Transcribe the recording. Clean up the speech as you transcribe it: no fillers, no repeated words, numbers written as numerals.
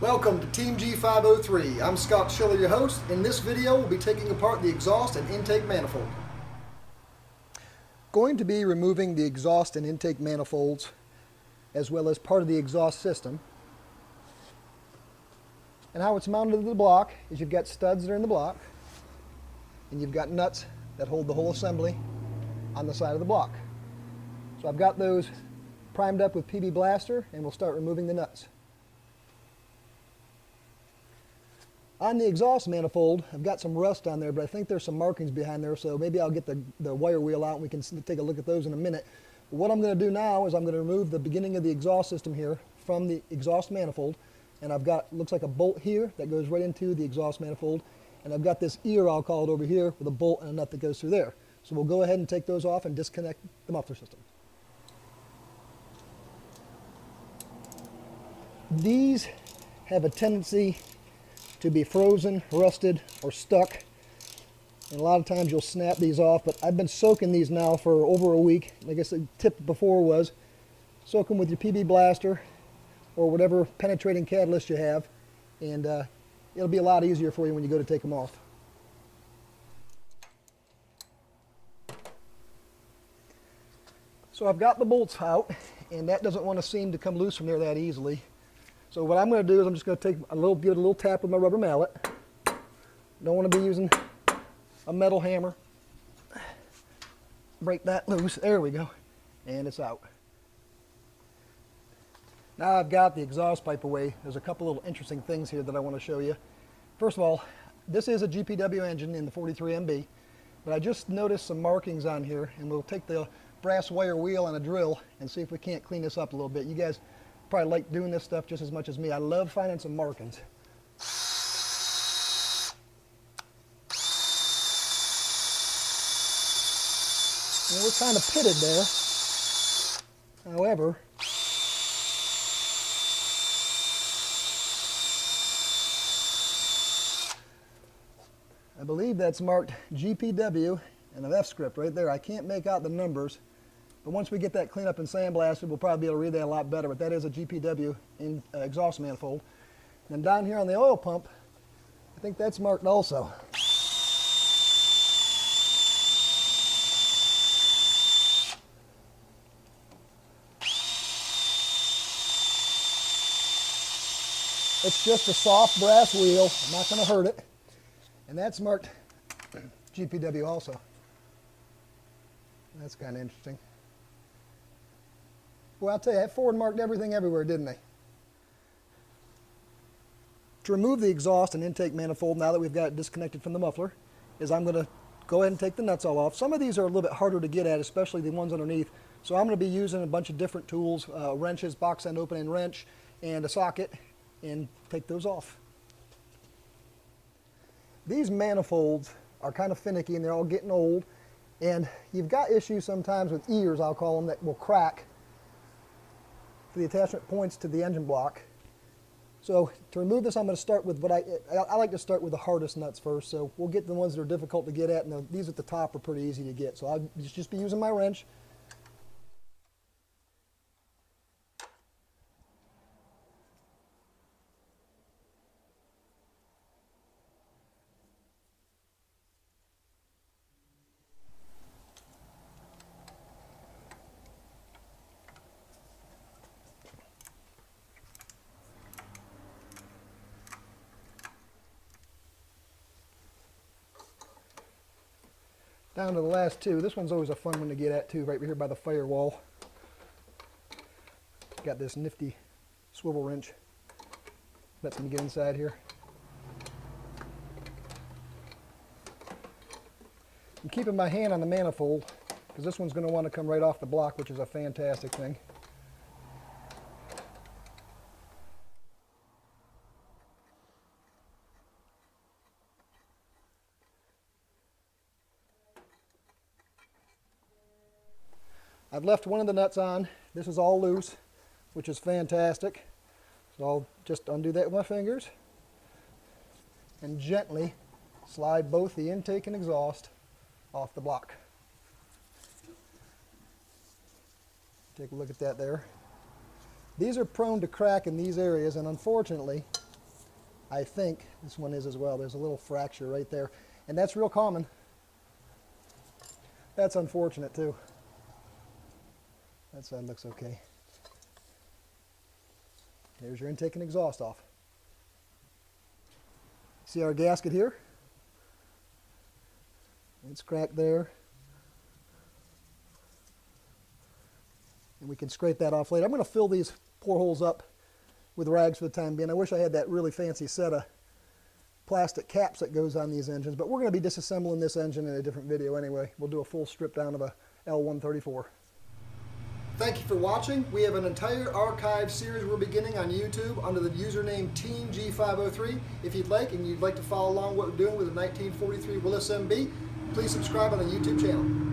Welcome to Team G503. I'm Scott Schiller, your host. In this video, we'll be taking apart the exhaust and intake manifold. Going to be removing the exhaust and intake manifolds, as well as part of the exhaust system. And how it's mounted to the block is you've got studs that are in the block, and you've got nuts that hold the whole assembly on the side of the block. So I've got those primed up with PB Blaster, and we'll start removing the nuts. On the exhaust manifold, I've got some rust on there, but I think there's some markings behind there, so maybe I'll get the wire wheel out and we can take a look at those in a minute. But what I'm going to do now is I'm going to remove the beginning of the exhaust system here from the exhaust manifold, and I've got, looks like a bolt here that goes right into the exhaust manifold, and I've got this ear, I'll call it, over here with a bolt and a nut that goes through there. So we'll go ahead and take those off and disconnect the muffler system. These have a tendency to be frozen, rusted, or stuck. And a lot of times you'll snap these off, but I've been soaking these now for over a week. Like I said, the tip before was soak them with your PB Blaster or whatever penetrating catalyst you have, and it'll be a lot easier for you when you go to take them off. So I've got the bolts out, and that doesn't want to seem to come loose from there that easily. So what I'm going to do is I'm just going to give it a little tap with my rubber mallet. Don't want to be using a metal hammer. Break that loose. There we go. And it's out. Now I've got the exhaust pipe away. There's a couple little interesting things here that I want to show you. First of all, this is a GPW engine in the 43 MB, but I just noticed some markings on here, and we'll take the brass wire wheel and a drill and see if we can't clean this up a little bit. You guys probably like doing this stuff just as much as me. I love finding some markings. And we're kind of pitted there. However, I believe that's marked GPW and an F script right there. I can't make out the numbers, but once we get that cleaned up and sandblasted, we'll probably be able to read that a lot better. But that is a GPW exhaust manifold. And then down here on the oil pump, I think that's marked also. It's just a soft brass wheel. I'm not going to hurt it. And that's marked GPW also. That's kind of interesting. Well, I'll tell you, that Ford marked everything everywhere, didn't they? To remove the exhaust and intake manifold, now that we've got it disconnected from the muffler, is I'm going to go ahead and take the nuts all off. Some of these are a little bit harder to get at, especially the ones underneath. So I'm going to be using a bunch of different tools, wrenches, box end opening wrench, and a socket, and take those off. These manifolds are kind of finicky, and they're all getting old. And you've got issues sometimes with ears, I'll call them, that will crack for the attachment points to the engine block. So to remove this, I'm going to start with what I like to start with the hardest nuts first. So we'll get the ones that are difficult to get at, and these at the top are pretty easy to get. So I'll just be using my wrench. Down to the last two. This one's always a fun one to get at too, right here by the firewall. Got this nifty swivel wrench. Lets me get inside here. I'm keeping my hand on the manifold because this one's going to want to come right off the block, which is a fantastic thing. I've left one of the nuts on. This is all loose, which is fantastic. So I'll just undo that with my fingers and gently slide both the intake and exhaust off the block. Take a look at that there. These are prone to crack in these areas, and unfortunately, I think this one is as well. There's a little fracture right there. And that's real common. That's unfortunate too. That side looks okay. There's your intake and exhaust off. See our gasket here? It's cracked there. And we can scrape that off later. I'm going to fill these pore holes up with rags for the time being. I wish I had that really fancy set of plastic caps that goes on these engines, but we're going to be disassembling this engine in a different video anyway. We'll do a full strip down of a L134. Thank you for watching. We have an entire archive series we're beginning on YouTube under the username Team G503. If you'd like, and you'd like to follow along what we're doing with the 1943 Willys MB, please subscribe on the YouTube channel.